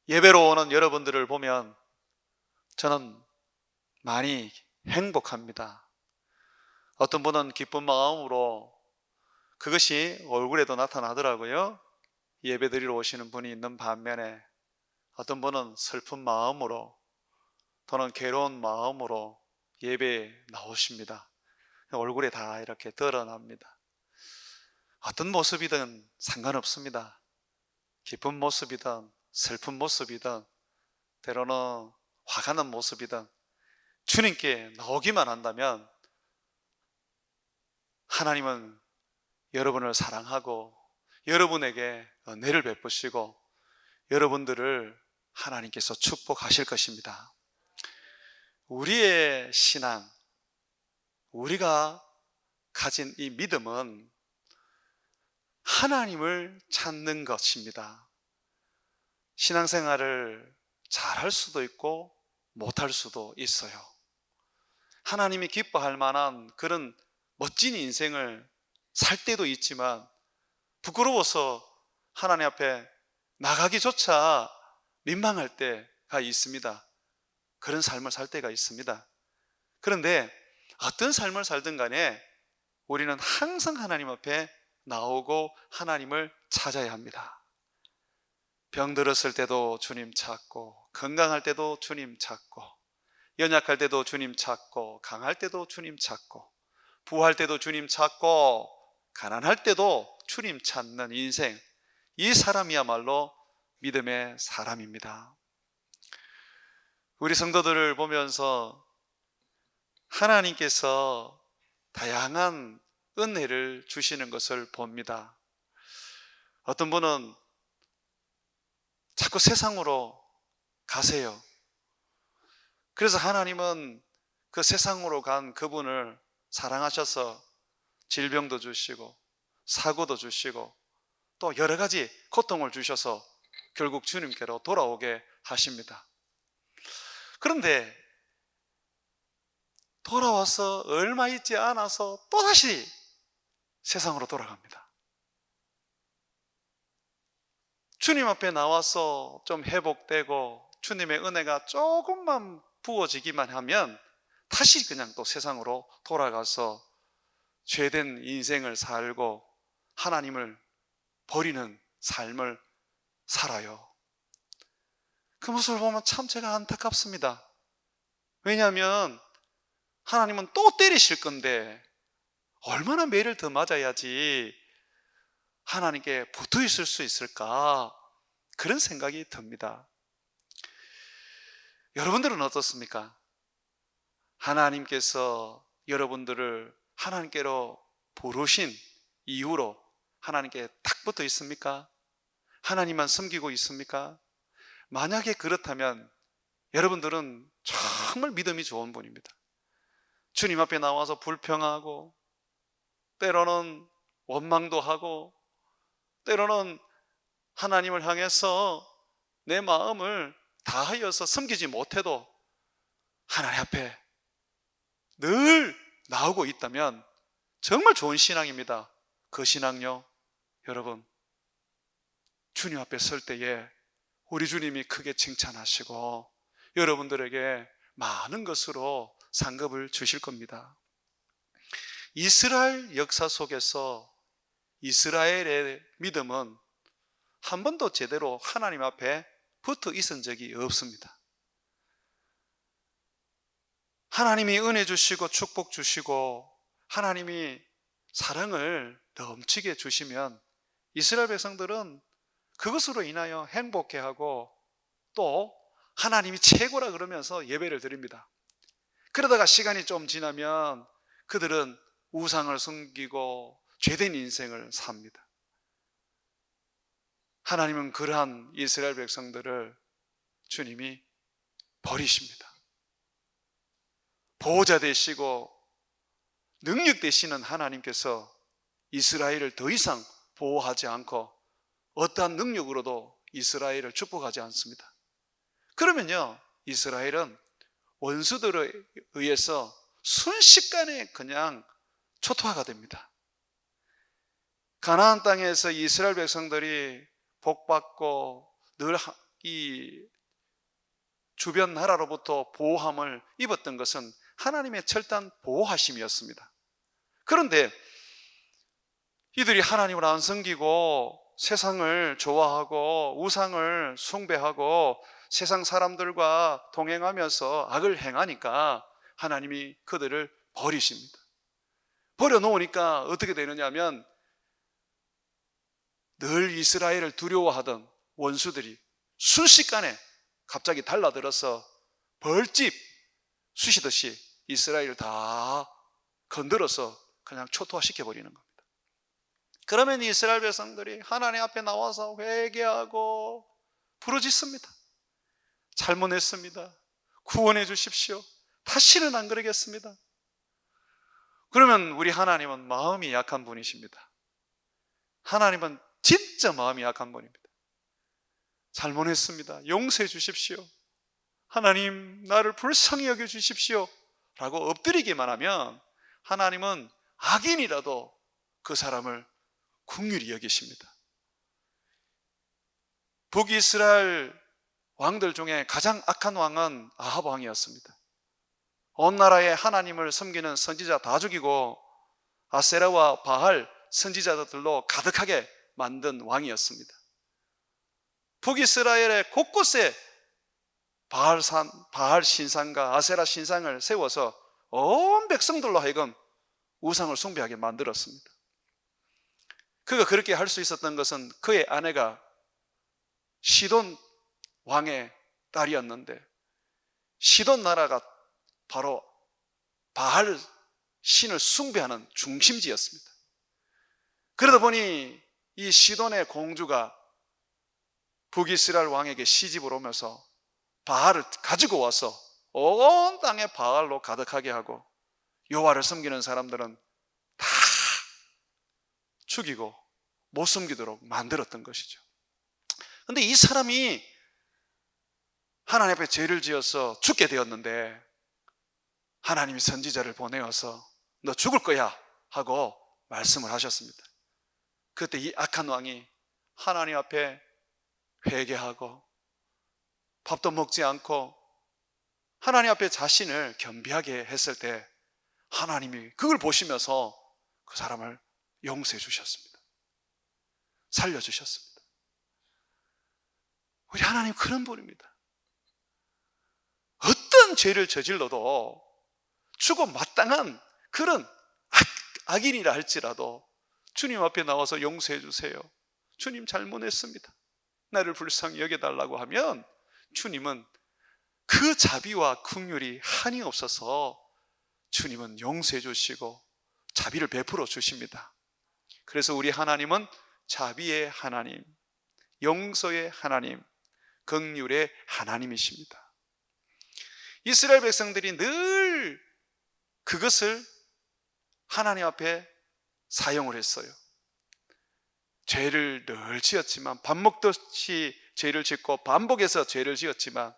예배로 오는 여러분들을 보면 저는 많이 행복합니다. 어떤 분은 기쁜 마음으로 그것이 얼굴에도 나타나더라고요. 예배드리러 오시는 분이 있는 반면에 어떤 분은 슬픈 마음으로 또는 괴로운 마음으로 예배에 나오십니다. 얼굴에 다 이렇게 드러납니다. 어떤 모습이든 상관없습니다. 기쁜 모습이든 슬픈 모습이든 때로는 화가 난 모습이든 주님께 나오기만 한다면 하나님은 여러분을 사랑하고 여러분에게 은혜를 베푸시고 여러분들을 하나님께서 축복하실 것입니다. 우리의 신앙, 우리가 가진 이 믿음은 하나님을 찾는 것입니다. 신앙생활을 잘할 수도 있고 못할 수도 있어요. 하나님이 기뻐할 만한 그런 멋진 인생을 살 때도 있지만 부끄러워서 하나님 앞에 나가기조차 민망할 때가 있습니다. 그런 삶을 살 때가 있습니다. 그런데 어떤 삶을 살든 간에 우리는 항상 하나님 앞에 나오고 하나님을 찾아야 합니다. 병들었을 때도 주님 찾고, 건강할 때도 주님 찾고, 연약할 때도 주님 찾고, 강할 때도 주님 찾고, 부할 때도 주님 찾고, 가난할 때도 주님 찾는 인생, 이 사람이야말로 믿음의 사람입니다. 우리 성도들을 보면서 하나님께서 다양한 은혜를 주시는 것을 봅니다. 어떤 분은 자꾸 세상으로 가세요. 그래서 하나님은 그 세상으로 간 그분을 사랑하셔서 질병도 주시고 사고도 주시고 또 여러 가지 고통을 주셔서 결국 주님께로 돌아오게 하십니다. 그런데 돌아와서 얼마 있지 않아서 또다시 세상으로 돌아갑니다. 주님 앞에 나와서 좀 회복되고 주님의 은혜가 조금만 부어지기만 하면 다시 그냥 또 세상으로 돌아가서 죄된 인생을 살고 하나님을 버리는 삶을 살아요. 그 모습을 보면 참 제가 안타깝습니다. 왜냐하면 하나님은 또 때리실 건데 얼마나 매를 더 맞아야지 하나님께 붙어 있을 수 있을까, 그런 생각이 듭니다. 여러분들은 어떻습니까? 하나님께서 여러분들을 하나님께로 부르신 이후로 하나님께 딱 붙어 있습니까? 하나님만 섬기고 있습니까? 만약에 그렇다면 여러분들은 정말 믿음이 좋은 분입니다. 주님 앞에 나와서 불평하고 때로는 원망도 하고 때로는 하나님을 향해서 내 마음을 다하여서 섬기지 못해도 하나님 앞에 늘 나오고 있다면 정말 좋은 신앙입니다. 그 신앙요, 여러분, 주님 앞에 설 때에 우리 주님이 크게 칭찬하시고 여러분들에게 많은 것으로 상급을 주실 겁니다. 이스라엘 역사 속에서 이스라엘의 믿음은 한 번도 제대로 하나님 앞에 붙어 있은 적이 없습니다. 하나님이 은혜 주시고 축복 주시고 하나님이 사랑을 넘치게 주시면 이스라엘 백성들은 그것으로 인하여 행복해하고 또 하나님이 최고라 그러면서 예배를 드립니다. 그러다가 시간이 좀 지나면 그들은 우상을 섬기고 죄된 인생을 삽니다. 하나님은 그러한 이스라엘 백성들을 주님이 버리십니다. 보호자 되시고 능력 되시는 하나님께서 이스라엘을 더 이상 보호하지 않고 어떠한 능력으로도 이스라엘을 축복하지 않습니다. 그러면요, 이스라엘은 원수들에 의해서 순식간에 그냥 초토화가 됩니다. 가나안 땅에서 이스라엘 백성들이 복받고 늘 이 주변 나라로부터 보호함을 입었던 것은 하나님의 철저한 보호하심이었습니다. 그런데 이들이 하나님을 안 섬기고 세상을 좋아하고 우상을 숭배하고 세상 사람들과 동행하면서 악을 행하니까 하나님이 그들을 버리십니다. 버려놓으니까 어떻게 되느냐 하면 늘 이스라엘을 두려워하던 원수들이 순식간에 갑자기 달라들어서 벌집 쑤시듯이 이스라엘을 다 건드려서 그냥 초토화시켜버리는 겁니다. 그러면 이스라엘 백성들이 하나님 앞에 나와서 회개하고 부르짖습니다. 잘못했습니다. 구원해 주십시오. 다시는 안 그러겠습니다. 그러면 우리 하나님은 마음이 약한 분이십니다. 하나님은 진짜 마음이 약한 분입니다. 잘못했습니다. 용서해 주십시오. 하나님, 나를 불쌍히 여겨 주십시오. 라고 엎드리기만 하면 하나님은 악인이라도 그 사람을 긍휼히 여기십니다. 북이스라엘 왕들 중에 가장 악한 왕은 아합 왕이었습니다. 온 나라에 하나님을 섬기는 선지자 다 죽이고 아세라와 바알 선지자들로 가득하게 만든 왕이었습니다. 북이스라엘의 곳곳에 바알 신상과 아세라 신상을 세워서 온 백성들로 하여금 우상을 숭배하게 만들었습니다. 그가 그렇게 할 수 있었던 것은 그의 아내가 시돈 왕의 딸이었는데 시돈 나라가 바로 바알 신을 숭배하는 중심지였습니다. 그러다 보니 이 시돈의 공주가 북이스라엘 왕에게 시집을 오면서 바알을 가지고 와서 온 땅에 바알로 가득하게 하고 여호와를 섬기는 사람들은 다 죽이고 못 섬기도록 만들었던 것이죠. 그런데 이 사람이 하나님 앞에 죄를 지어서 죽게 되었는데 하나님이 선지자를 보내어서 너 죽을 거야 하고 말씀을 하셨습니다. 그때 이 악한 왕이 하나님 앞에 회개하고 밥도 먹지 않고 하나님 앞에 자신을 겸비하게 했을 때 하나님이 그걸 보시면서 그 사람을 용서해 주셨습니다. 살려주셨습니다. 우리 하나님 그런 분입니다. 어떤 죄를 저질러도 죽어 마땅한 그런 악인이라 할지라도 주님 앞에 나와서 용서해 주세요. 주님 잘못했습니다. 나를 불쌍히 여겨달라고 하면 주님은 그 자비와 긍휼이 한이 없어서 주님은 용서해 주시고 자비를 베풀어 주십니다. 그래서 우리 하나님은 자비의 하나님, 용서의 하나님, 긍휼의 하나님이십니다. 이스라엘 백성들이 늘 그것을 하나님 앞에 사용을 했어요. 죄를 늘 지었지만 밥 먹듯이 죄를 짓고 반복해서 죄를 지었지만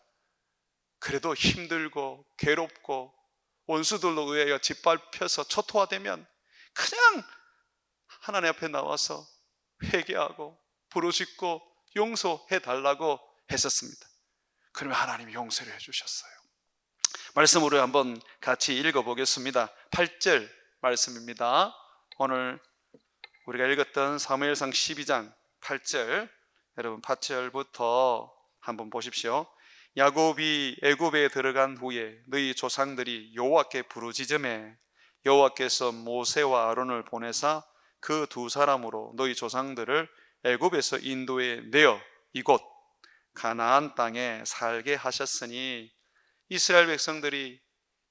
그래도 힘들고 괴롭고 원수들로 의하여 짓밟혀서 초토화되면 그냥 하나님 앞에 나와서 회개하고 부르짖고 용서해 달라고 했었습니다. 그러면 하나님이 용서를 해주셨어요. 말씀으로 한번 같이 읽어보겠습니다. 8절 말씀입니다. 오늘 우리가 읽었던 사무엘상 12장 8절, 여러분 8절부터 한번 보십시오. 야곱이 애굽에 들어간 후에 너희 조상들이 여호와께 부르짖음에 여호와께서 모세와 아론을 보내사 그 두 사람으로 너희 조상들을 애굽에서 인도해 내어 이곳 가나안 땅에 살게 하셨으니 이스라엘 백성들이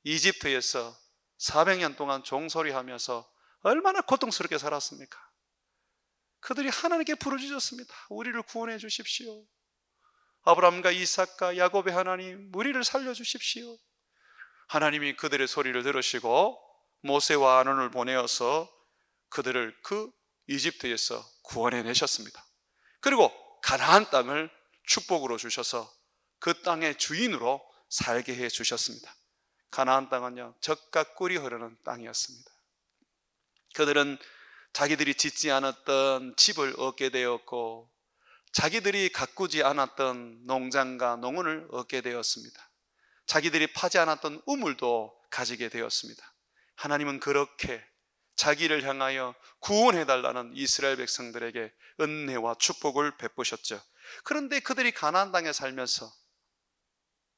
이집트에서 400년 동안 종소리하면서 얼마나 고통스럽게 살았습니까? 그들이 하나님께 부르짖었습니다. 우리를 구원해 주십시오. 아브라함과 이삭과 야곱의 하나님, 우리를 살려주십시오. 하나님이 그들의 소리를 들으시고 모세와 아론을 보내어서 그들을 그 이집트에서 구원해 내셨습니다. 그리고 가나안 땅을 축복으로 주셔서 그 땅의 주인으로 살게 해 주셨습니다. 가나안 땅은요, 젖과 꿀이 흐르는 땅이었습니다. 그들은 자기들이 짓지 않았던 집을 얻게 되었고 자기들이 가꾸지 않았던 농장과 농원을 얻게 되었습니다. 자기들이 파지 않았던 우물도 가지게 되었습니다. 하나님은 그렇게 자기를 향하여 구원해달라는 이스라엘 백성들에게 은혜와 축복을 베푸셨죠. 그런데 그들이 가나안 땅에 살면서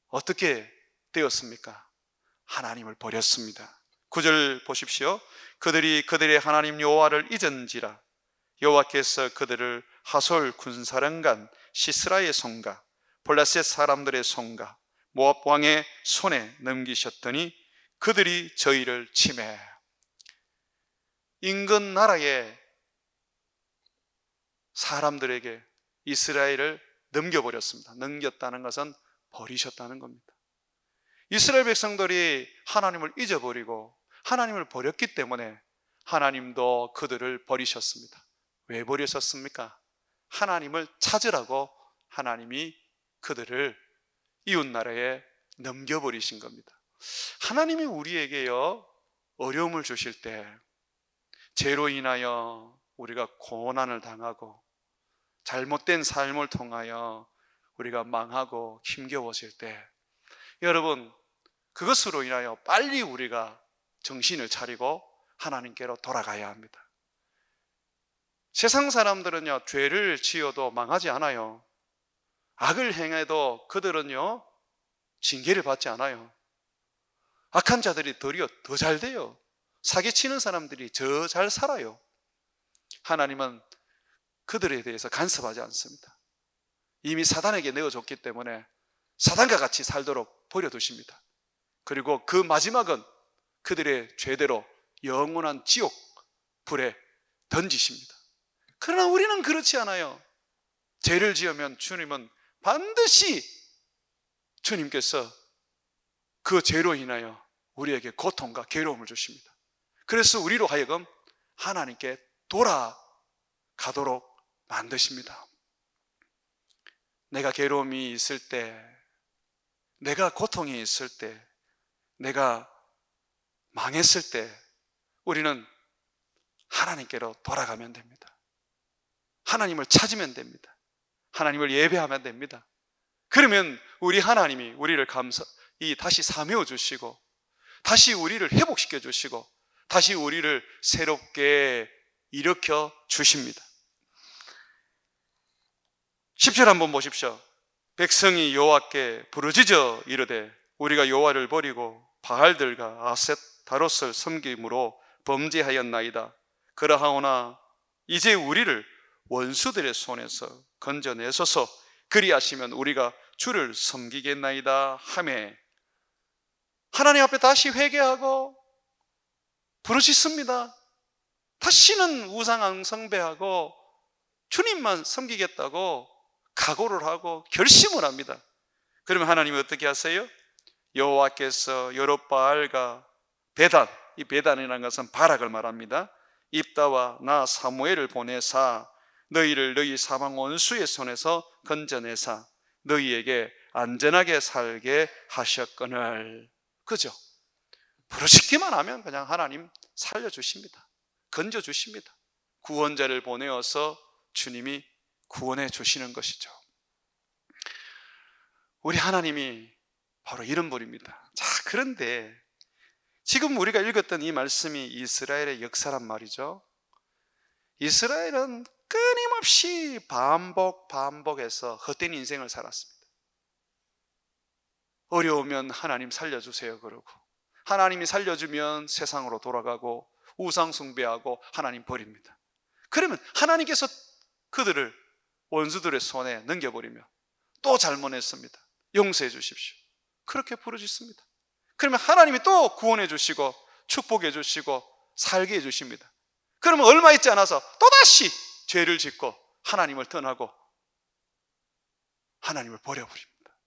어떻게 되었습니까? 하나님을 버렸습니다. 9절 보십시오. 그들이 그들의 하나님 여호와를 잊은지라 여호와께서 그들을 하솔 군사령관 시스라의 손과 블레셋 사람들의 손과 모압 왕의 손에 넘기셨더니 그들이 저희를 치매 인근 나라의 사람들에게 이스라엘을 넘겨버렸습니다. 넘겼다는 것은 버리셨다는 겁니다. 이스라엘 백성들이 하나님을 잊어버리고 하나님을 버렸기 때문에 하나님도 그들을 버리셨습니다. 왜 버리셨습니까? 하나님을 찾으라고 하나님이 그들을 이웃나라에 넘겨버리신 겁니다. 하나님이 우리에게요 어려움을 주실 때, 죄로 인하여 우리가 고난을 당하고 잘못된 삶을 통하여 우리가 망하고 힘겨워질 때, 여러분 그것으로 인하여 빨리 우리가 정신을 차리고 하나님께로 돌아가야 합니다. 세상 사람들은요 죄를 지어도 망하지 않아요. 악을 행해도 그들은요 징계를 받지 않아요. 악한 자들이 도리어 더 잘 돼요. 사기치는 사람들이 더 잘 살아요. 하나님은 그들에 대해서 간섭하지 않습니다. 이미 사단에게 내어줬기 때문에 사단과 같이 살도록 버려두십니다. 그리고 그 마지막은 그들의 죄대로 영원한 지옥 불에 던지십니다. 그러나 우리는 그렇지 않아요. 죄를 지으면 주님은 반드시 주님께서 그 죄로 인하여 우리에게 고통과 괴로움을 주십니다. 그래서 우리로 하여금 하나님께 돌아가도록 만드십니다. 내가 괴로움이 있을 때, 내가 고통이 있을 때, 내가 망했을 때 우리는 하나님께로 돌아가면 됩니다. 하나님을 찾으면 됩니다. 하나님을 예배하면 됩니다. 그러면 우리 하나님이 우리를 다시 사메어 주시고 다시 우리를 회복시켜 주시고 다시 우리를 새롭게 일으켜 주십니다. 10절 한번 보십시오. 백성이 여호와께 부르짖어 이르되 우리가 여호와를 버리고 바알들과 아셋 다롯을 섬김으로 범죄하였나이다. 그러하오나 이제 우리를 원수들의 손에서 건져내소서. 그리하시면 우리가 주를 섬기겠나이다 하매, 하나님 앞에 다시 회개하고 부르짖습니다. 다시는 우상 안 숭배하고 주님만 섬기겠다고 각오를 하고 결심을 합니다. 그러면 하나님이 어떻게 하세요? 여호와께서 여롯바알과 베단, 이 베단이라는 것은 바락을 말합니다. 입다와 나 사무엘을 보내사 너희를 너희 사방 원수의 손에서 건져내사 너희에게 안전하게 살게 하셨거늘. 그죠? 부르짖기만 하면 그냥 하나님 살려주십니다. 건져주십니다. 구원자를 보내어서 주님이 구원해 주시는 것이죠. 우리 하나님이 바로 이런 분입니다. 자, 그런데 지금 우리가 읽었던 이 말씀이 이스라엘의 역사란 말이죠. 이스라엘은 끊임없이 반복해서 헛된 인생을 살았습니다. 어려우면 하나님 살려주세요 그러고, 하나님이 살려주면 세상으로 돌아가고 우상 숭배하고 하나님 버립니다. 그러면 하나님께서 그들을 원수들의 손에 넘겨버리며 또 잘못했습니다. 용서해 주십시오. 그렇게 부르짖습니다. 그러면 하나님이 또 구원해 주시고 축복해 주시고 살게 해 주십니다. 그러면 얼마 있지 않아서 또다시 죄를 짓고 하나님을 떠나고 하나님을 버려버립니다.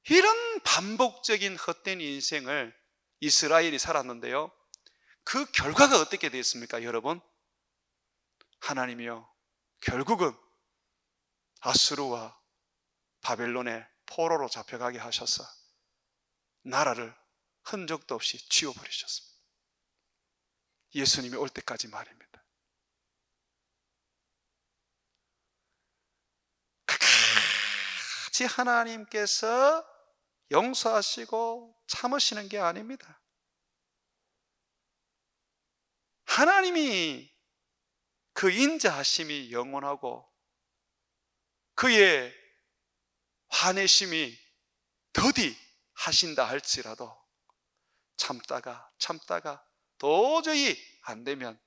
이런 반복적인 헛된 인생을 이스라엘이 살았는데요, 그 결과가 어떻게 되었습니까 여러분? 하나님이요 결국은 아수르와 바벨론의 포로로 잡혀가게 하셔서 나라를 흔적도 없이 지워버리셨습니다. 예수님이 올 때까지 말입니다. 단지 하나님께서 용서하시고 참으시는 게 아닙니다. 하나님이 그 인자하심이 영원하고 그의 화내심이 더디 하신다 할지라도 참다가 도저히 안 되면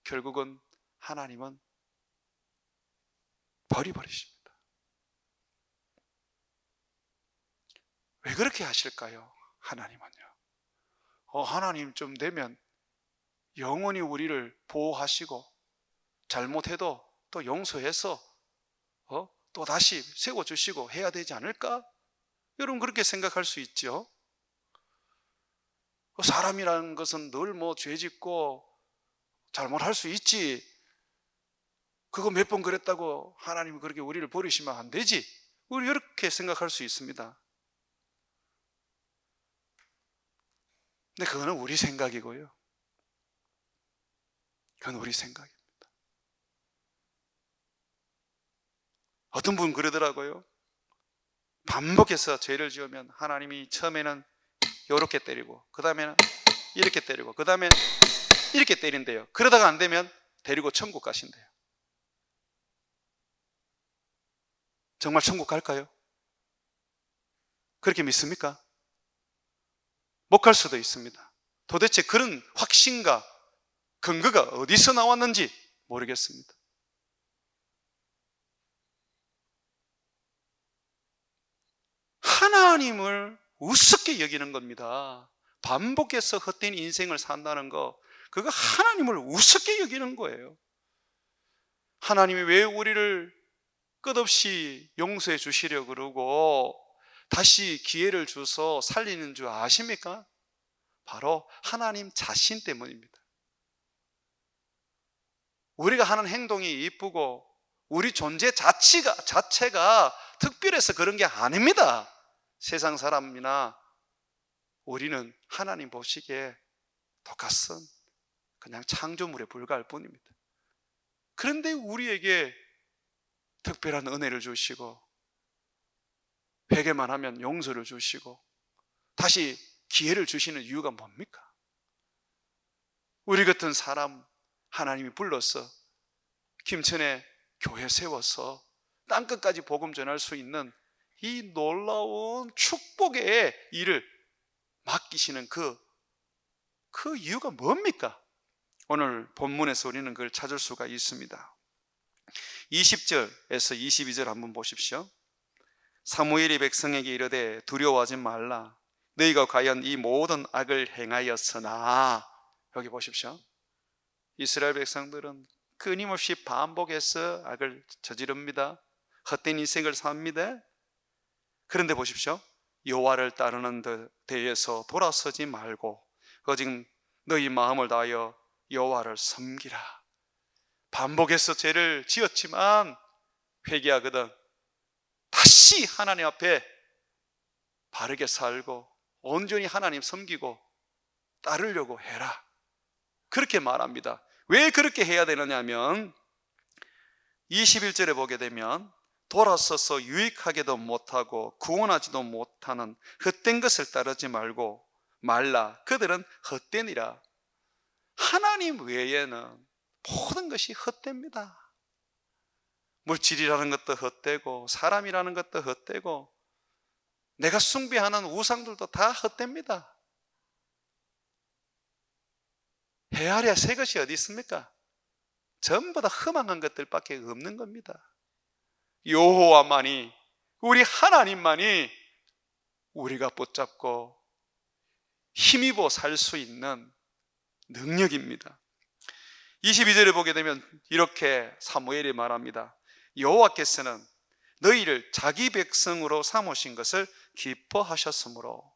결국은 하나님은 버리십니다. 왜 그렇게 하실까요? 하나님은요. 하나님 좀 되면 영원히 우리를 보호하시고 잘못해도 또 용서해서 또 다시 세워주시고 해야 되지 않을까? 여러분 그렇게 생각할 수 있죠. 사람이라는 것은 늘 죄짓고 잘못할 수 있지. 그거 몇 번 그랬다고 하나님이 그렇게 우리를 버리시면 안 되지. 우리 이렇게 생각할 수 있습니다. 근데 그거는 우리 생각이고요. 그건 우리 생각입니다. 어떤 분은 그러더라고요. 반복해서 죄를 지으면 하나님이 처음에는 이렇게 때리고 그 다음에는 이렇게 때리고 그 다음에 이렇게 때린대요. 그러다가 안 되면 데리고 천국 가신대요. 정말 천국 갈까요? 그렇게 믿습니까? 못 갈 수도 있습니다. 도대체 그런 확신과 근거가 어디서 나왔는지 모르겠습니다. 하나님을 우습게 여기는 겁니다. 반복해서 헛된 인생을 산다는 거, 그거 하나님을 우습게 여기는 거예요. 하나님이 왜 우리를 끝없이 용서해 주시려고 그러고 다시 기회를 줘서 살리는 줄 아십니까? 바로 하나님 자신 때문입니다. 우리가 하는 행동이 이쁘고 우리 존재 자체가 특별해서 그런 게 아닙니다. 세상 사람이나 우리는 하나님 보시기에 똑같은 그냥 창조물에 불과할 뿐입니다. 그런데 우리에게 특별한 은혜를 주시고 회개만 하면 용서를 주시고 다시 기회를 주시는 이유가 뭡니까? 우리 같은 사람 하나님이 불러서 김천에 교회 세워서 땅끝까지 복음 전할 수 있는 이 놀라운 축복의 일을 맡기시는 그 이유가 뭡니까? 오늘 본문에서 우리는 그걸 찾을 수가 있습니다. 20절에서 22절 한번 보십시오. 사무엘이 백성에게 이르되 두려워하지 말라. 너희가 과연 이 모든 악을 행하였으나, 여기 보십시오. 이스라엘 백성들은 끊임없이 반복해서 악을 저지릅니다. 헛된 인생을 삽니다. 그런데 보십시오. 여호와를 따르는 데에서 돌아서지 말고 오직 너희 마음을 다하여 여호와를 섬기라. 반복해서 죄를 지었지만 회개하거든 다시 하나님 앞에 바르게 살고 온전히 하나님 섬기고 따르려고 해라. 그렇게 말합니다. 왜 그렇게 해야 되느냐 하면 21절에 보게 되면 돌아서서 유익하게도 못하고 구원하지도 못하는 헛된 것을 따르지 말라. 그들은 헛되니라. 하나님 외에는 모든 것이 헛됩니다. 물질이라는 것도 헛되고 사람이라는 것도 헛되고 내가 숭배하는 우상들도 다 헛됩니다. 헤아려 새 것이 어디 있습니까? 전부 다 흠망한 것들밖에 없는 겁니다. 여호와만이, 우리 하나님만이 우리가 붙잡고 힘입어 살 수 있는 능력입니다. 22절에 보게 되면 이렇게 사무엘이 말합니다. 여호와께서는 너희를 자기 백성으로 삼으신 것을 기뻐하셨으므로.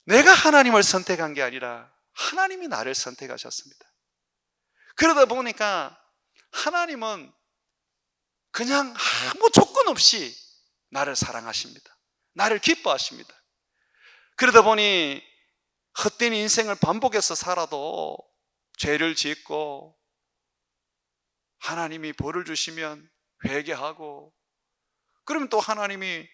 내가 하나님을 선택한 게 아니라 하나님이 나를 선택하셨습니다. 그러다 보니까 하나님은 그냥 아무 조건 없이 나를 사랑하십니다. 나를 기뻐하십니다. 그러다 보니 헛된 인생을 반복해서 살아도 죄를 짓고 하나님이 벌을 주시면 회개하고 그러면 또 하나님이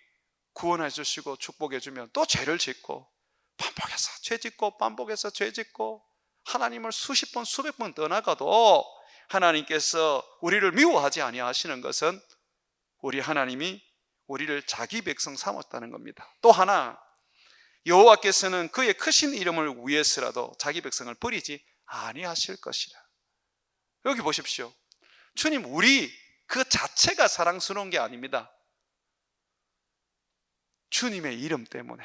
구원해 주시고 축복해 주면 또 죄를 짓고 반복해서 죄 짓고 반복해서 죄 짓고 하나님을 수십 번 수백 번 떠나가도 하나님께서 우리를 미워하지 아니하시는 것은 우리 하나님이 우리를 자기 백성 삼았다는 겁니다. 또 하나, 여호와께서는 그의 크신 이름을 위해서라도 자기 백성을 버리지 아니하실 것이라. 여기 보십시오. 주님, 우리 그 자체가 사랑스러운 게 아닙니다. 주님의 이름 때문에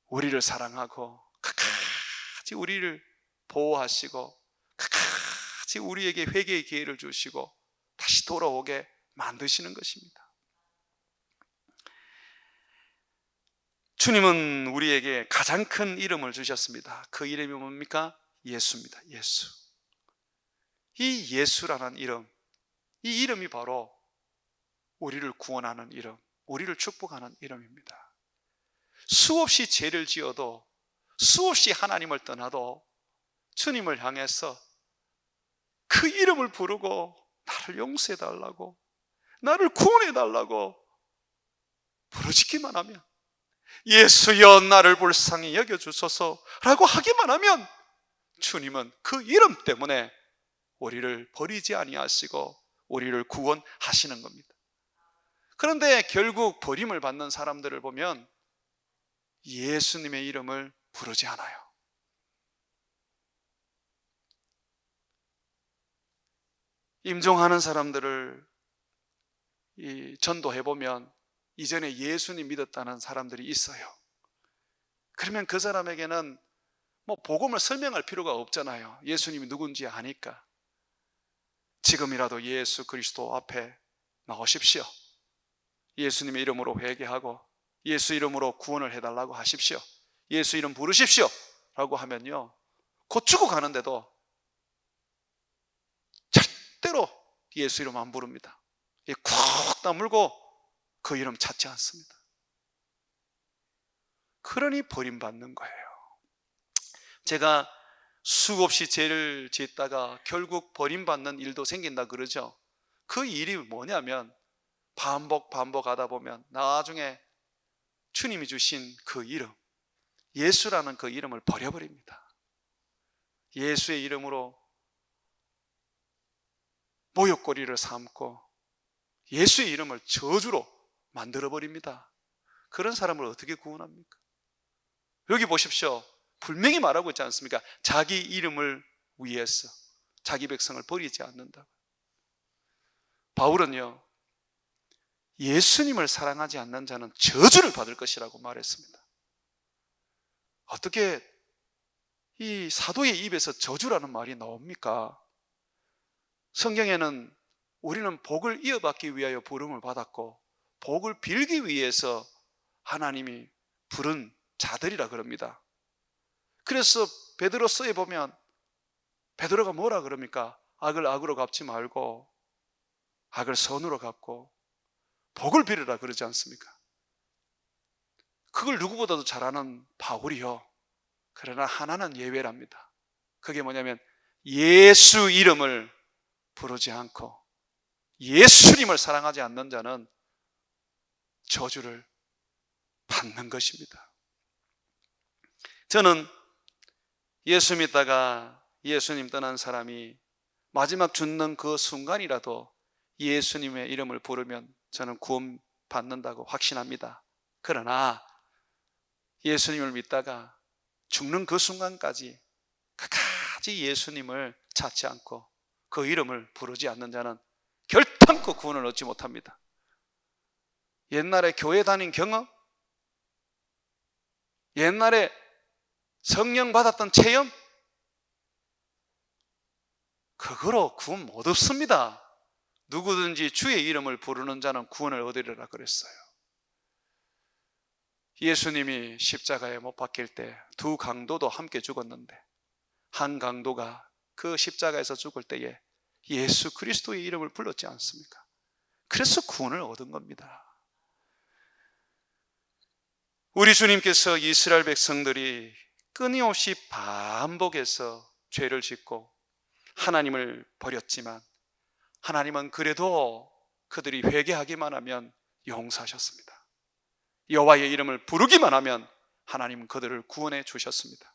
우리를 사랑하고 끝까지 우리를 보호하시고 끝까지 우리에게 회개의 기회를 주시고 다시 돌아오게 만드시는 것입니다. 주님은 우리에게 가장 큰 이름을 주셨습니다. 그 이름이 뭡니까? 예수입니다. 예수. 이 예수라는 이름, 이 이름이 바로 우리를 구원하는 이름, 우리를 축복하는 이름입니다. 수없이 죄를 지어도, 수없이 하나님을 떠나도 주님을 향해서 그 이름을 부르고 나를 용서해달라고, 나를 구원해달라고 부르짖기만 하면, 예수여 나를 불쌍히 여겨주소서라고 하기만 하면 주님은 그 이름 때문에 우리를 버리지 아니하시고 우리를 구원하시는 겁니다. 그런데 결국 버림을 받는 사람들을 보면 예수님의 이름을 부르지 않아요. 임종하는 사람들을 전도해보면 이전에 예수님 믿었다는 사람들이 있어요. 그러면 그 사람에게는 복음을 설명할 필요가 없잖아요. 예수님이 누군지 아니까. 지금이라도 예수 그리스도 앞에 나오십시오. 예수님의 이름으로 회개하고 예수 이름으로 구원을 해달라고 하십시오. 예수 이름 부르십시오 라고 하면요, 곧 죽어가는데도 절대로 예수 이름 안 부릅니다. 쿡 다물고 그 이름 찾지 않습니다. 그러니 버림받는 거예요. 제가 수없이 죄를 짓다가 결국 버림받는 일도 생긴다 그러죠. 그 일이 뭐냐면 반복하다 보면 나중에 주님이 주신 그 이름, 예수라는 그 이름을 버려버립니다. 예수의 이름으로 모욕거리를 삼고 예수의 이름을 저주로 만들어버립니다. 그런 사람을 어떻게 구원합니까? 여기 보십시오. 분명히 말하고 있지 않습니까? 자기 이름을 위해서 자기 백성을 버리지 않는다. 바울은요, 예수님을 사랑하지 않는 자는 저주를 받을 것이라고 말했습니다. 어떻게 이 사도의 입에서 저주라는 말이 나옵니까? 성경에는 우리는 복을 이어받기 위하여 부름을 받았고 복을 빌기 위해서 하나님이 부른 자들이라 그럽니다. 그래서 베드로서에 보면 베드로가 뭐라 그럽니까? 악을 악으로 갚지 말고 악을 선으로 갚고 복을 빌으라 그러지 않습니까? 그걸 누구보다도 잘하는 바울이요. 그러나 하나는 예외랍니다. 그게 뭐냐면 예수 이름을 부르지 않고 예수님을 사랑하지 않는 자는 저주를 받는 것입니다. 저는 예수 믿다가 예수님 떠난 사람이 마지막 죽는 그 순간이라도 예수님의 이름을 부르면 저는 구원 받는다고 확신합니다. 그러나 예수님을 믿다가 죽는 그 순간까지 끝까지 예수님을 찾지 않고 그 이름을 부르지 않는 자는 결단코 구원을 얻지 못합니다. 옛날에 교회 다닌 경험, 옛날에 성령 받았던 체험, 그거로 구원 못 얻습니다. 누구든지 주의 이름을 부르는 자는 구원을 얻으리라 그랬어요. 예수님이 십자가에 못 박힐 때 두 강도도 함께 죽었는데 한 강도가 그 십자가에서 죽을 때에 예수 그리스도의 이름을 불렀지 않습니까? 그래서 구원을 얻은 겁니다. 우리 주님께서 이스라엘 백성들이 끊임없이 반복해서 죄를 짓고 하나님을 버렸지만 하나님은 그래도 그들이 회개하기만 하면 용서하셨습니다. 여호와의 이름을 부르기만 하면 하나님은 그들을 구원해 주셨습니다.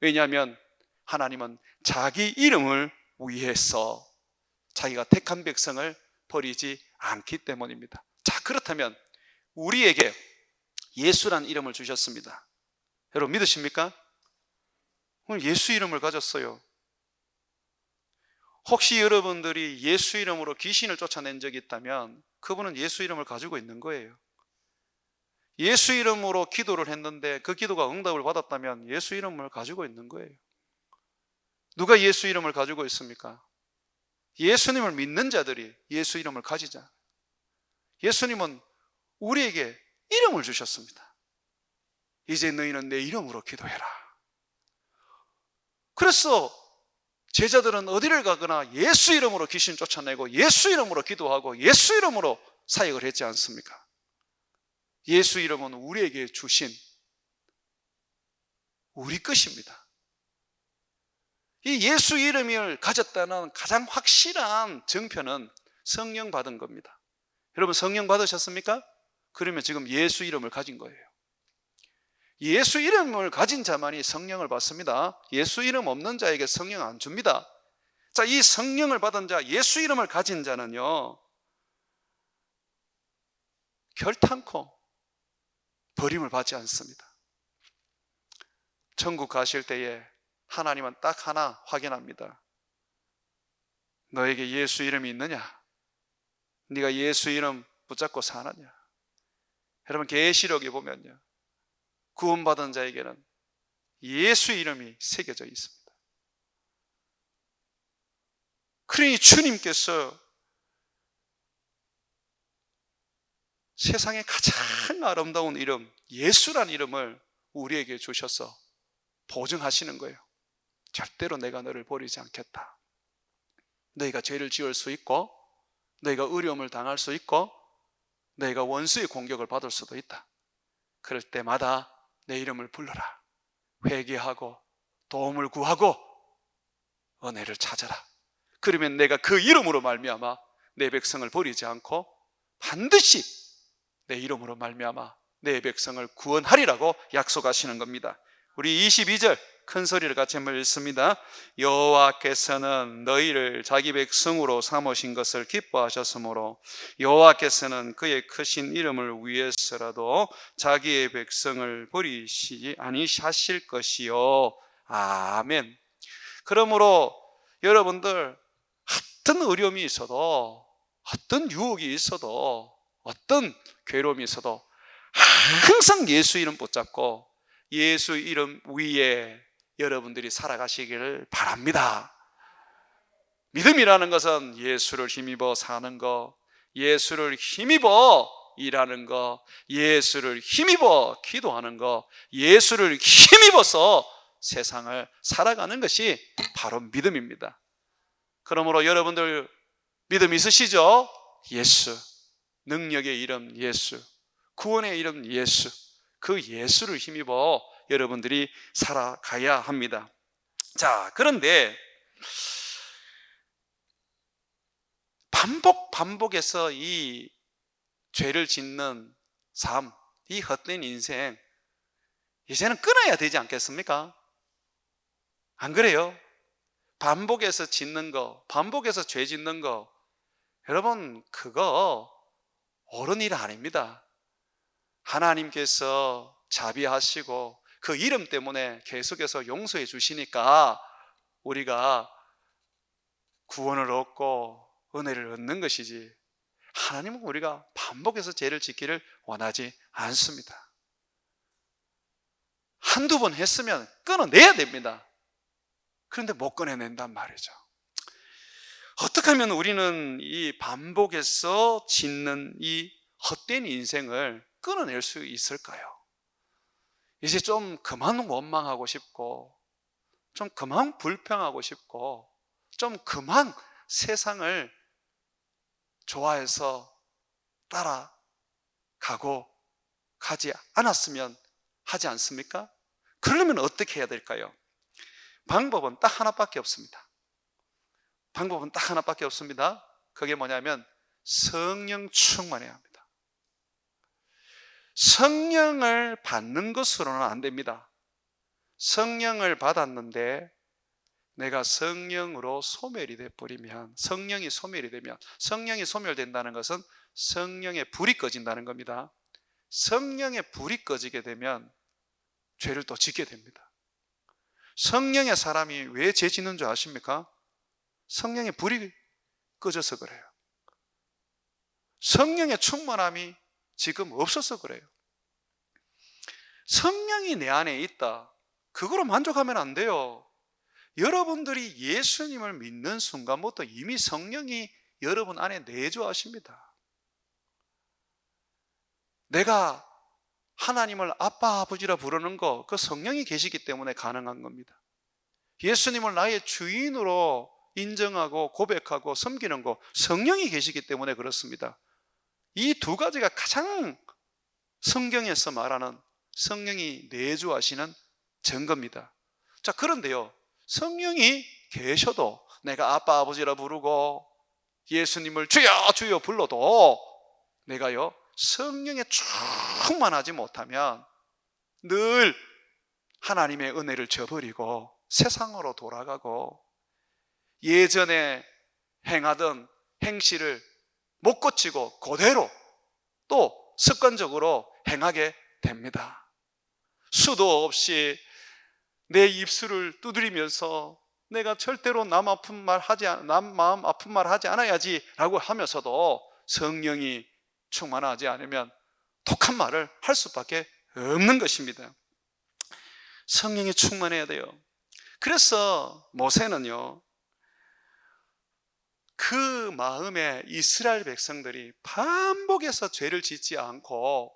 왜냐하면 하나님은 자기 이름을 위해서 자기가 택한 백성을 버리지 않기 때문입니다. 자, 그렇다면 우리에게 예수란 이름을 주셨습니다. 여러분 믿으십니까? 오늘 예수 이름을 가졌어요. 혹시 여러분들이 예수 이름으로 귀신을 쫓아낸 적이 있다면 그분은 예수 이름을 가지고 있는 거예요. 예수 이름으로 기도를 했는데 그 기도가 응답을 받았다면 예수 이름을 가지고 있는 거예요. 누가 예수 이름을 가지고 있습니까? 예수님을 믿는 자들이 예수 이름을 가지자. 예수님은 우리에게 이름을 주셨습니다. 이제 너희는 내 이름으로 기도해라. 그래서 제자들은 어디를 가거나 예수 이름으로 귀신 쫓아내고 예수 이름으로 기도하고 예수 이름으로 사역을 했지 않습니까? 예수 이름은 우리에게 주신 우리 것입니다. 이 예수 이름을 가졌다는 가장 확실한 증표는 성령 받은 겁니다. 여러분 성령 받으셨습니까? 그러면 지금 예수 이름을 가진 거예요. 예수 이름을 가진 자만이 성령을 받습니다. 예수 이름 없는 자에게 성령 안 줍니다. 자, 이 성령을 받은 자, 예수 이름을 가진 자는요, 결탄코 버림을 받지 않습니다. 천국 가실 때에 하나님은 딱 하나 확인합니다. 너에게 예수 이름이 있느냐? 네가 예수 이름 붙잡고 사느냐? 여러분 계시록에 보면요, 구원받은 자에게는 예수 이름이 새겨져 있습니다. 그러니 주님께서 세상에 가장 아름다운 이름 예수란 이름을 우리에게 주셔서 보증하시는 거예요. 절대로 내가 너를 버리지 않겠다. 너희가 죄를 지을 수 있고 너희가 어려움을 당할 수 있고 너희가 원수의 공격을 받을 수도 있다. 그럴 때마다 내 이름을 불러라. 회개하고 도움을 구하고 은혜를 찾아라. 그러면 내가 그 이름으로 말미암아 내 백성을 버리지 않고 반드시 내 이름으로 말미암아 내 백성을 구원하리라고 약속하시는 겁니다. 우리 22절 큰 소리를 같이 한번 읽습니다. 여호와께서는 너희를 자기 백성으로 삼으신 것을 기뻐하셨으므로 여호와께서는 그의 크신 이름을 위해서라도 자기의 백성을 버리시지 아니하실 것이요. 아멘. 그러므로 여러분들 어떤 어려움이 있어도 어떤 유혹이 있어도 어떤 괴로움이 있어도 항상 예수 이름 붙잡고 예수 이름 위에 여러분들이 살아가시기를 바랍니다. 믿음이라는 것은 예수를 힘입어 사는 것, 예수를 힘입어 일하는 것, 예수를 힘입어 기도하는 것, 예수를 힘입어서 세상을 살아가는 것이 바로 믿음입니다. 그러므로 여러분들 믿음 있으시죠? 예수, 능력의 이름 예수, 구원의 이름 예수, 그 예수를 힘입어 여러분들이 살아가야 합니다. 자, 그런데 반복해서 이 죄를 짓는 삶, 이 헛된 인생, 이제는 끊어야 되지 않겠습니까? 안 그래요? 반복해서 짓는 거, 반복해서 죄 짓는 거, 여러분 그거 옳은 일 아닙니다. 하나님께서 자비하시고 그 이름 때문에 계속해서 용서해 주시니까 우리가 구원을 얻고 은혜를 얻는 것이지, 하나님은 우리가 반복해서 죄를 짓기를 원하지 않습니다. 한두 번 했으면 끊어내야 됩니다. 그런데 못 끊어낸단 말이죠. 어떻게 하면 우리는 이 반복해서 짓는 이 헛된 인생을 끊어낼 수 있을까요? 이제 좀 그만 원망하고 싶고, 좀 그만 불평하고 싶고, 좀 그만 세상을 좋아해서 따라가고 가지 않았으면 하지 않습니까? 그러려면 어떻게 해야 될까요? 방법은 딱 하나밖에 없습니다. 방법은 딱 하나밖에 없습니다. 그게 뭐냐면 성령 충만해야 합니다. 성령을 받는 것으로는 안 됩니다. 성령을 받았는데 내가 성령으로 소멸이 돼버리면, 성령이 소멸이 되면, 성령이 소멸된다는 것은 성령의 불이 꺼진다는 겁니다. 성령의 불이 꺼지게 되면 죄를 또 짓게 됩니다. 성령의 사람이 왜 죄 짓는 줄 아십니까? 성령의 불이 꺼져서 그래요. 성령의 충만함이 지금 없어서 그래요. 성령이 내 안에 있다, 그거로 만족하면 안 돼요. 여러분들이 예수님을 믿는 순간부터 이미 성령이 여러분 안에 내주하십니다. 내가 하나님을 아빠 아버지라 부르는 거, 그 성령이 계시기 때문에 가능한 겁니다. 예수님을 나의 주인으로 인정하고 고백하고 섬기는 거, 성령이 계시기 때문에 그렇습니다. 이 두 가지가 가장 성경에서 말하는 성령이 내주하시는 증거입니다. 자, 그런데요, 성령이 계셔도 내가 아빠 아버지라 부르고 예수님을 주여 주여 불러도 내가요 성령에 충만하지 못하면 늘 하나님의 은혜를 저버리고 세상으로 돌아가고 예전에 행하던 행실을 못 고치고 그대로 또 습관적으로 행하게 됩니다. 수도 없이 내 입술을 두드리면서 내가 절대로 남 마음 아픈 말 하지 않아야지 라고 하면서도 성령이 충만하지 않으면 독한 말을 할 수밖에 없는 것입니다. 성령이 충만해야 돼요. 그래서 모세는요, 그 마음에 이스라엘 백성들이 반복해서 죄를 짓지 않고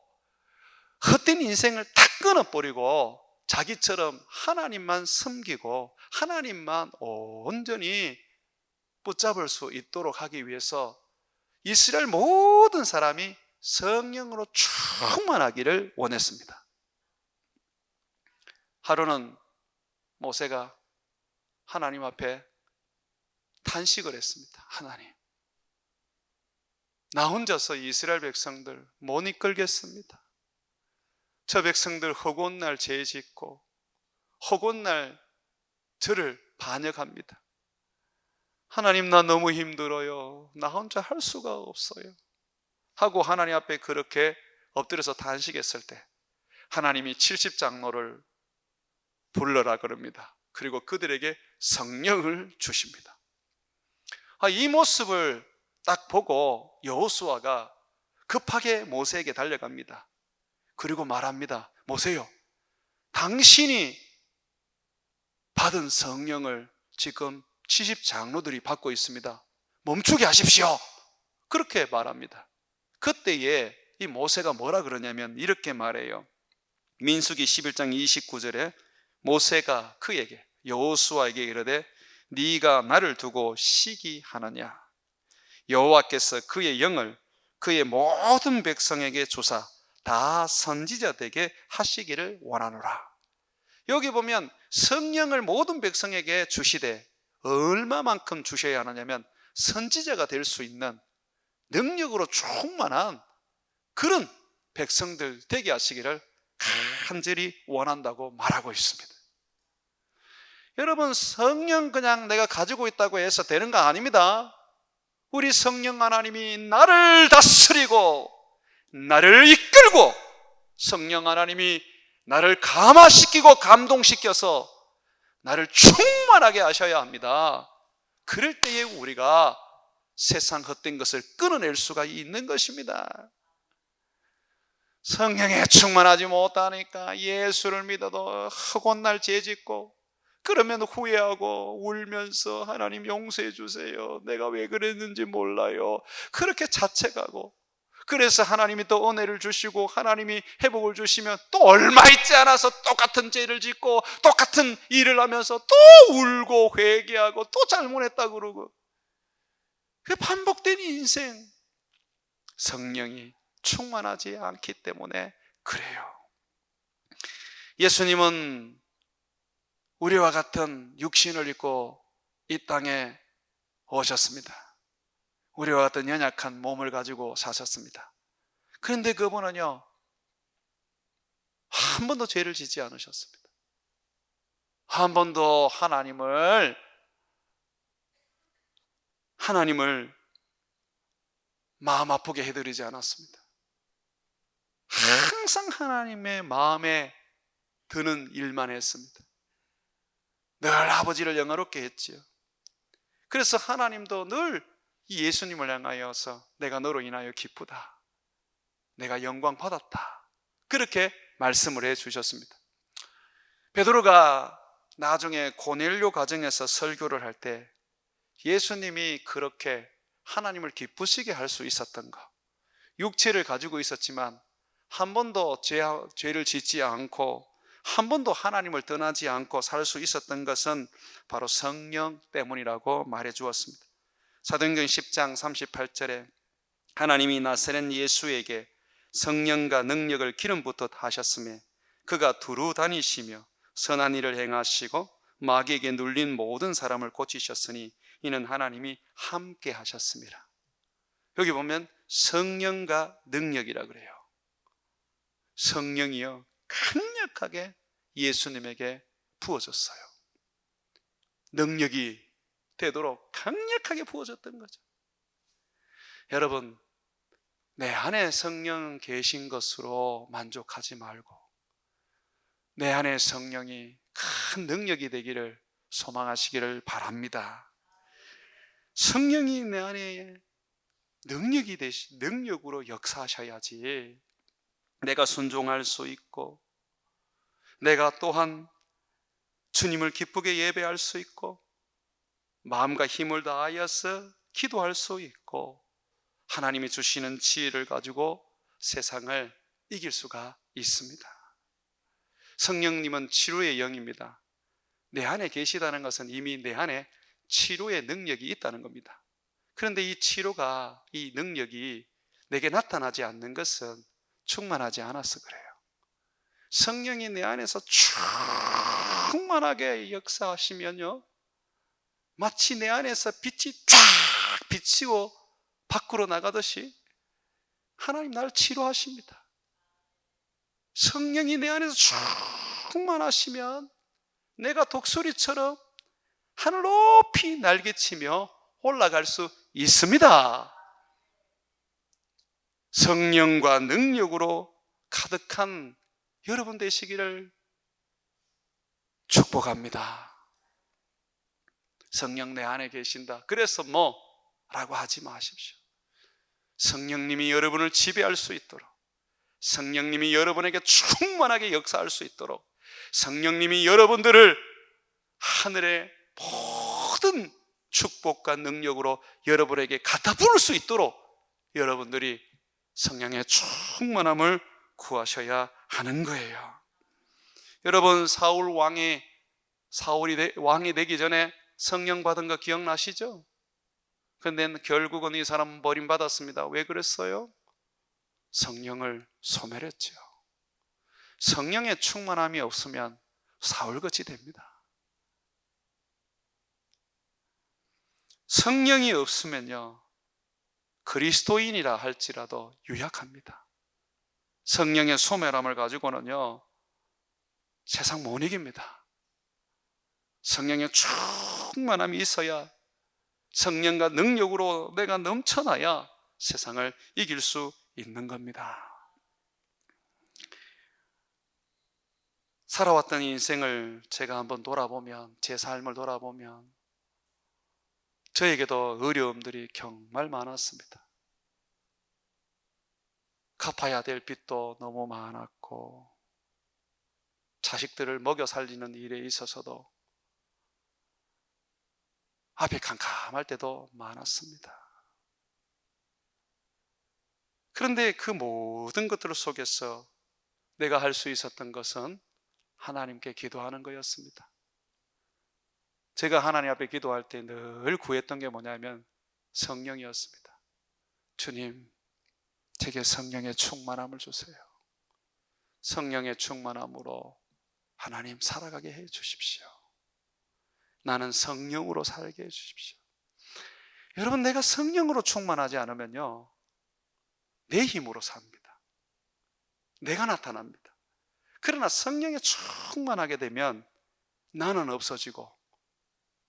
헛된 인생을 다 끊어버리고 자기처럼 하나님만 섬기고 하나님만 온전히 붙잡을 수 있도록 하기 위해서 이스라엘 모든 사람이 성령으로 충만하기를 원했습니다. 하루는 모세가 하나님 앞에 탄식을 했습니다. 하나님, 나 혼자서 이스라엘 백성들 못 이끌겠습니다. 저 백성들 허구한 날 죄 짓고 허구한 날 저를 반역합니다. 하나님, 나 너무 힘들어요. 나 혼자 할 수가 없어요 하고 하나님 앞에 그렇게 엎드려서 탄식했을 때 하나님이 70장로를 불러라 그럽니다. 그리고 그들에게 성령을 주십니다. 이 모습을 딱 보고 여호수아가 급하게 모세에게 달려갑니다. 그리고 말합니다. 모세요, 당신이 받은 성령을 지금 70장로들이 받고 있습니다. 멈추게 하십시오. 그렇게 말합니다. 그때에 이 모세가 뭐라 그러냐면 이렇게 말해요. 민수기 11장 29절에 모세가 그에게, 여호수아에게 이르되 네가 나를 두고 시기하느냐? 여호와께서 그의 영을 그의 모든 백성에게 주사 다 선지자 되게 하시기를 원하노라. 여기 보면 성령을 모든 백성에게 주시되 얼마만큼 주셔야 하느냐면 선지자가 될 수 있는 능력으로 충만한 그런 백성들 되게 하시기를 간절히 원한다고 말하고 있습니다. 여러분, 성령 그냥 내가 가지고 있다고 해서 되는 거 아닙니다. 우리 성령 하나님이 나를 다스리고 나를 이끌고 성령 하나님이 나를 감화시키고 감동시켜서 나를 충만하게 하셔야 합니다. 그럴 때에 우리가 세상 헛된 것을 끊어낼 수가 있는 것입니다. 성령에 충만하지 못하니까 예수를 믿어도 허구한 날 죄 짓고 그러면 후회하고 울면서 하나님 용서해 주세요, 내가 왜 그랬는지 몰라요, 그렇게 자책하고, 그래서 하나님이 또 은혜를 주시고 하나님이 회복을 주시면 또 얼마 있지 않아서 똑같은 죄를 짓고 똑같은 일을 하면서 또 울고 회개하고 또 잘못했다 그러고, 그 반복된 인생. 성령이 충만하지 않기 때문에 그래요. 예수님은 우리와 같은 육신을 입고 이 땅에 오셨습니다. 우리와 같은 연약한 몸을 가지고 사셨습니다. 그런데 그분은요, 한 번도 죄를 짓지 않으셨습니다. 한 번도 하나님을 마음 아프게 해드리지 않았습니다. 항상 하나님의 마음에 드는 일만 했습니다. 늘 아버지를 영화롭게 했지요. 그래서 하나님도 늘 이 예수님을 향하여서 내가 너로 인하여 기쁘다, 내가 영광 받았다, 그렇게 말씀을 해 주셨습니다. 베드로가 나중에 고넬료 가정에서 설교를 할 때 예수님이 그렇게 하나님을 기쁘시게 할 수 있었던 것, 육체를 가지고 있었지만 한 번도 죄를 짓지 않고 한 번도 하나님을 떠나지 않고 살 수 있었던 것은 바로 성령 때문이라고 말해 주었습니다. 사도행전 10장 38절에 하나님이 나사렛 예수에게 성령과 능력을 기름 붓듯 하셨으며 그가 두루 다니시며 선한 일을 행하시고 마귀에게 눌린 모든 사람을 고치셨으니 이는 하나님이 함께 하셨습니다. 여기 보면 성령과 능력이라 그래요. 성령이요 강력하게 예수님에게 부어졌어요. 능력이 되도록 강력하게 부어졌던 거죠. 여러분, 내 안에 성령 계신 것으로 만족하지 말고 내 안에 성령이 큰 능력이 되기를 소망하시기를 바랍니다. 성령이 내 안에 능력으로 역사하셔야지 내가 순종할 수 있고 내가 또한 주님을 기쁘게 예배할 수 있고 마음과 힘을 다하여서 기도할 수 있고 하나님이 주시는 지혜를 가지고 세상을 이길 수가 있습니다. 성령님은 치료의 영입니다. 내 안에 계시다는 것은 이미 내 안에 치료의 능력이 있다는 겁니다. 그런데 이 치료가, 이 능력이 내게 나타나지 않는 것은 충만하지 않아서 그래요. 성령이 내 안에서 충만하게 역사하시면요 마치 내 안에서 빛이 쫙 비치고 밖으로 나가듯이 하나님 나를 치료하십니다. 성령이 내 안에서 충만하시면 내가 독수리처럼 하늘 높이 날개치며 올라갈 수 있습니다. 성령과 능력으로 가득한 여러분 되시기를 축복합니다. 성령 내 안에 계신다, 그래서 라고 하지 마십시오. 성령님이 여러분을 지배할 수 있도록, 성령님이 여러분에게 충만하게 역사할 수 있도록, 성령님이 여러분들을 하늘의 모든 축복과 능력으로 여러분에게 갖다 부을 수 있도록 여러분들이 성령의 충만함을 구하셔야 하는 거예요. 여러분, 사울이 왕이 되기 전에 성령 받은 거 기억나시죠? 그런데 결국은 이 사람은 버림받았습니다. 왜 그랬어요? 성령을 소멸했죠. 성령의 충만함이 없으면 사울같이 됩니다. 성령이 없으면요 그리스도인이라 할지라도 유약합니다. 성령의 소멸함을 가지고는요 세상 못 이깁니다. 성령의 충만함이 있어야, 성령과 능력으로 내가 넘쳐나야 세상을 이길 수 있는 겁니다. 살아왔던 인생을 제가 한번 돌아보면, 제 삶을 돌아보면 저에게도 어려움들이 정말 많았습니다. 갚아야 될 빚도 너무 많았고 자식들을 먹여 살리는 일에 있어서도 앞이 캄캄할 때도 많았습니다. 그런데 그 모든 것들 속에서 내가 할 수 있었던 것은 하나님께 기도하는 거였습니다. 제가 하나님 앞에 기도할 때 늘 구했던 게 뭐냐면 성령이었습니다. 주님, 제게 성령의 충만함을 주세요. 성령의 충만함으로 하나님 살아가게 해 주십시오. 나는 성령으로 살게 해 주십시오. 여러분, 내가 성령으로 충만하지 않으면요 내 힘으로 삽니다. 내가 나타납니다. 그러나 성령에 충만하게 되면 나는 없어지고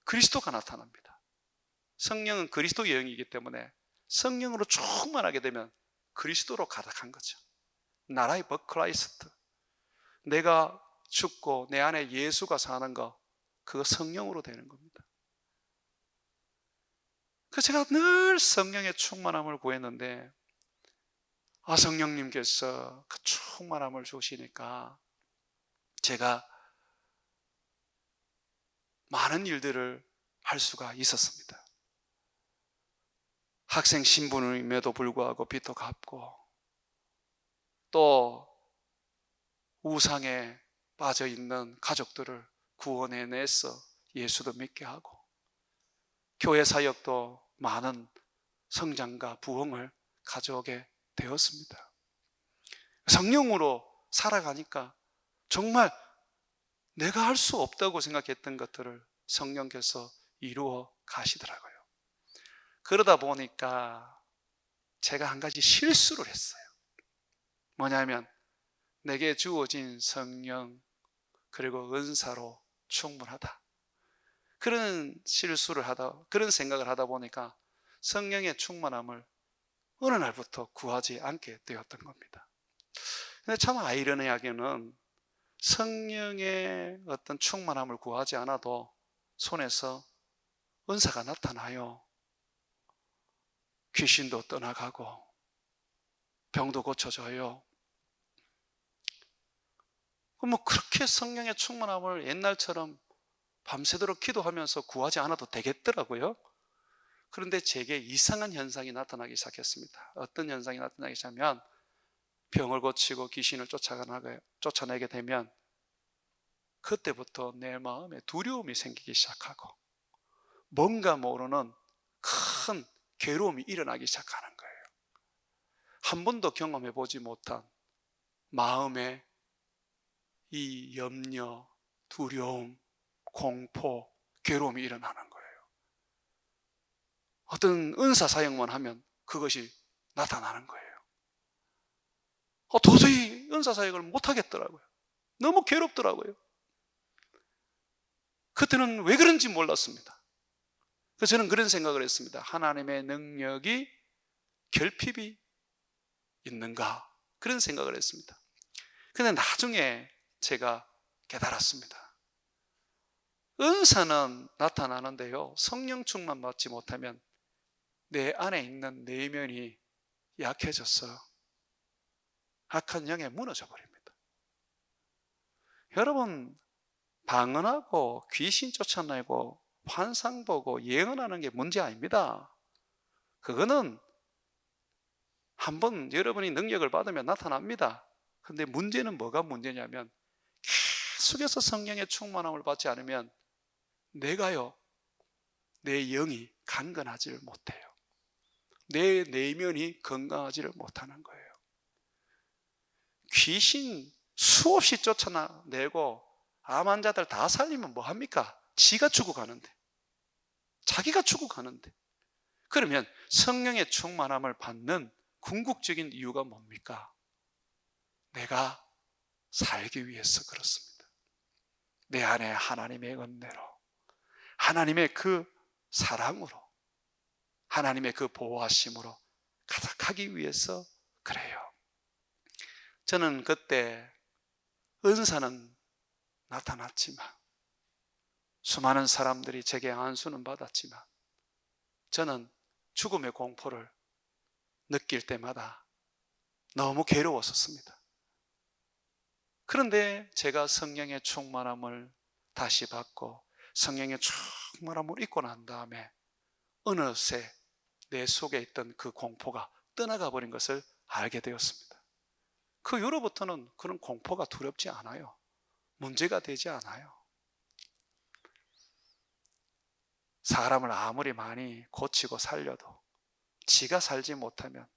그리스도가 나타납니다. 성령은 그리스도의 영이기 때문에 성령으로 충만하게 되면 그리스도로 가득한 거죠. 나라의 버크라이스트, 내가 죽고 내 안에 예수가 사는 거, 그거 성령으로 되는 겁니다. 그래서 제가 늘 성령의 충만함을 구했는데 성령님께서 그 충만함을 주시니까 제가 많은 일들을 할 수가 있었습니다. 학생 신분임에도 불구하고 빚도 갚고, 또 우상에 빠져 있는 가족들을 구원해내서 예수도 믿게 하고, 교회 사역도 많은 성장과 부흥을 가져오게 되었습니다. 성령으로 살아가니까 정말 내가 할 수 없다고 생각했던 것들을 성령께서 이루어 가시더라고요. 그러다 보니까 제가 한 가지 실수를 했어요. 뭐냐면 내게 주어진 성령 그리고 은사로 충분하다, 그런 그런 생각을 하다 보니까 성령의 충만함을 어느 날부터 구하지 않게 되었던 겁니다. 근데 참 아이러니하게는 성령의 어떤 충만함을 구하지 않아도 손에서 은사가 나타나요. 귀신도 떠나가고 병도 고쳐져요. 뭐 그렇게 성령의 충만함을 옛날처럼 밤새도록 기도하면서 구하지 않아도 되겠더라고요. 그런데 제게 이상한 현상이 나타나기 시작했습니다. 어떤 현상이 나타나기 시작하면, 병을 고치고 귀신을 쫓아내게 되면 그때부터 내 마음에 두려움이 생기기 시작하고 뭔가 모르는 큰 괴로움이 일어나기 시작하는 거예요. 한 번도 경험해 보지 못한 마음의 이 염려, 두려움, 공포, 괴로움이 일어나는 거예요. 어떤 은사 사역만 하면 그것이 나타나는 거예요. 도저히 은사 사역을 못 하겠더라고요. 너무 괴롭더라고요. 그때는 왜 그런지 몰랐습니다. 그래서 저는 그런 생각을 했습니다. 하나님의 능력이 결핍이 있는가, 그런 생각을 했습니다. 근데 나중에 제가 깨달았습니다. 은사는 나타나는데요, 성령 충만 받지 못하면 내 안에 있는 내면이 약해져서 악한 영에 무너져 버립니다. 여러분, 방언하고 귀신 쫓아내고 환상 보고 예언하는 게 문제 아닙니다. 그거는 한번 여러분이 능력을 받으면 나타납니다. 그런데 문제는 뭐가 문제냐면, 계속해서 성령의 충만함을 받지 않으면 내 영이 강건하지를 못해요. 내 내면이 건강하지를 못하는 거예요. 귀신 수없이 쫓아내고 암 환자들 다 살리면 뭐합니까? 지가 죽어가는데, 자기가 죽어가는데. 그러면 성령의 충만함을 받는 궁극적인 이유가 뭡니까? 내가 살기 위해서 그렇습니다. 내 안에 하나님의 은혜로, 하나님의 그 사랑으로, 하나님의 그 보호하심으로 가득하기 위해서 그래요. 저는 그때 은사는 나타났지만, 수많은 사람들이 제게 안수는 받았지만, 저는 죽음의 공포를 느낄 때마다 너무 괴로웠었습니다. 그런데 제가 성령의 충만함을 다시 받고 성령의 충만함을 입고 난 다음에 어느새 내 속에 있던 그 공포가 떠나가 버린 것을 알게 되었습니다. 그 이후로부터는 그런 공포가 두렵지 않아요. 문제가 되지 않아요. 사람을 아무리 많이 고치고 살려도 지가 살지 못하면,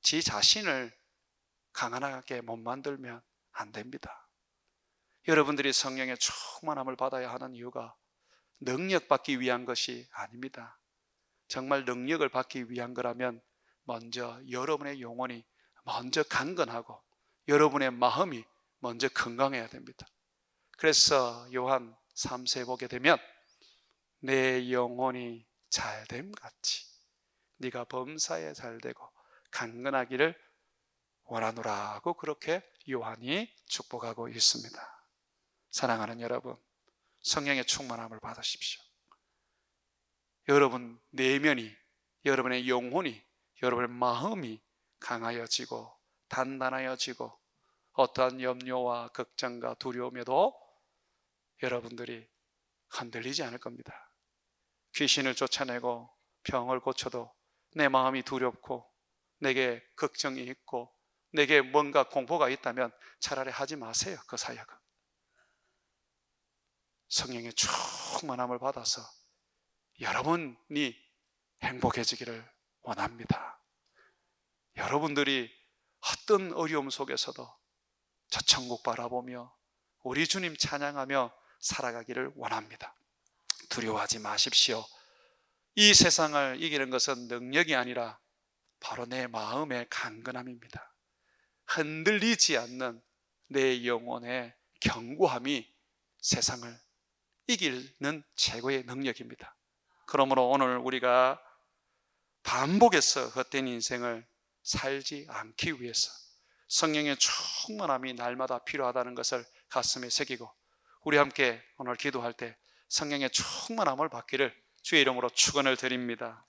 지 자신을 강하게 못 만들면 안 됩니다. 여러분들이 성령의 충만함을 받아야 하는 이유가 능력 받기 위한 것이 아닙니다. 정말 능력을 받기 위한 거라면 먼저 여러분의 영혼이 먼저 강건하고 여러분의 마음이 먼저 건강해야 됩니다. 그래서 요한 3세 보게 되면 내 영혼이 잘됨 같이 네가 범사에 잘되고 강건하기를 원하노라고 그렇게 요한이 축복하고 있습니다. 사랑하는 여러분, 성령의 충만함을 받으십시오. 여러분 내면이, 여러분의 영혼이, 여러분의 마음이 강하여지고 단단하여지고 어떠한 염려와 걱정과 두려움에도 여러분들이 흔들리지 않을 겁니다. 귀신을 쫓아내고 병을 고쳐도 내 마음이 두렵고 내게 걱정이 있고 내게 뭔가 공포가 있다면 차라리 하지 마세요. 그 사역은. 성령의 충만함을 받아서 여러분이 행복해지기를 원합니다. 여러분들이 어떤 어려움 속에서도 저 천국 바라보며 우리 주님 찬양하며 살아가기를 원합니다. 두려워하지 마십시오. 이 세상을 이기는 것은 능력이 아니라 바로 내 마음의 강건함입니다. 흔들리지 않는 내 영혼의 견고함이 세상을 이기는 최고의 능력입니다. 그러므로 오늘 우리가 반복해서 헛된 인생을 살지 않기 위해서 성령의 충만함이 날마다 필요하다는 것을 가슴에 새기고 우리 함께 오늘 기도할 때 성령의 충만함을 받기를 주의 이름으로 축원을 드립니다.